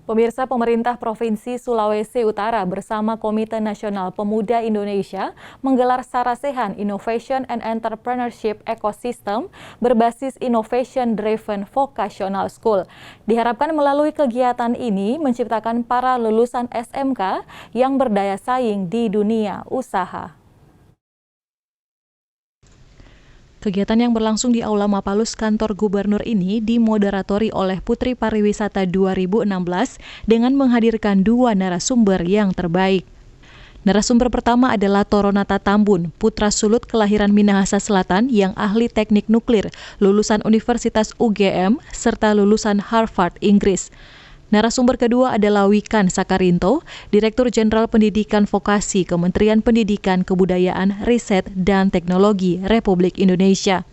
Pemirsa, pemerintah Provinsi Sulawesi Utara bersama Komite Nasional Pemuda Indonesia menggelar Sarasehan Innovation and Entrepreneurship Ecosystem berbasis Innovation Driven Vocational School. Diharapkan melalui kegiatan ini menciptakan para lulusan SMK yang berdaya saing di dunia usaha. Kegiatan yang berlangsung di Aula Mapalus kantor gubernur ini dimoderatori oleh Putri Pariwisata 2016 dengan menghadirkan dua narasumber yang terbaik. Narasumber pertama adalah Toronata Tambun, putra sulung kelahiran Minahasa Selatan yang ahli teknik nuklir, lulusan Universitas UGM, serta lulusan Harvard, Inggris. Narasumber kedua adalah Wikan Sakarinto, Direktur Jenderal Pendidikan Vokasi Kementerian Pendidikan, Kebudayaan, Riset, dan Teknologi Republik Indonesia.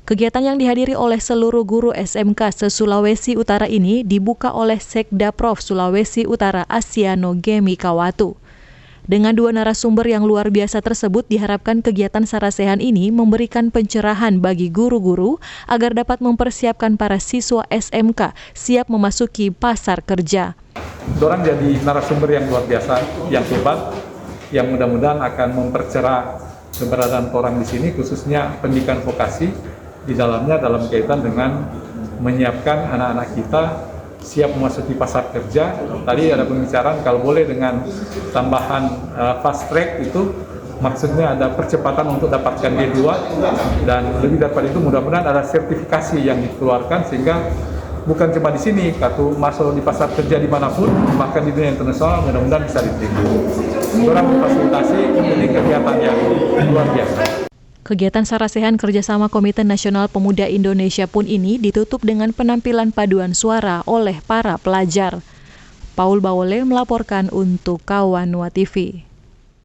Kegiatan yang dihadiri oleh seluruh guru SMK se-Sulawesi Utara ini dibuka oleh Sekda Prof Sulawesi Utara Asiano Gemi Kawatu. Dengan dua narasumber yang luar biasa tersebut, diharapkan kegiatan Sarasehan ini memberikan pencerahan bagi guru-guru agar dapat mempersiapkan para siswa SMK siap memasuki pasar kerja. Dorang jadi narasumber yang luar biasa, yang hebat, yang mudah-mudahan akan mempercerah keberadaan orang di sini, khususnya pendidikan vokasi di dalamnya dalam kaitan dengan menyiapkan anak-anak kita siap memasuki pasar kerja. Tadi ada pembicaraan kalau boleh dengan tambahan fast track itu maksudnya ada percepatan untuk dapatkan D2 dan lebih daripada itu mudah-mudahan ada sertifikasi yang dikeluarkan sehingga bukan cuma di sini, kalau masuk di pasar kerja dimanapun, bahkan di dunia internasional mudah-mudahan bisa diterima. Orang memfasilitasi ini kegiatan yang luar biasa. Kegiatan Sarasehan kerjasama Komite Nasional Pemuda Indonesia pun ini ditutup dengan penampilan paduan suara oleh para pelajar. Paul Bawole melaporkan untuk Kawanua TV.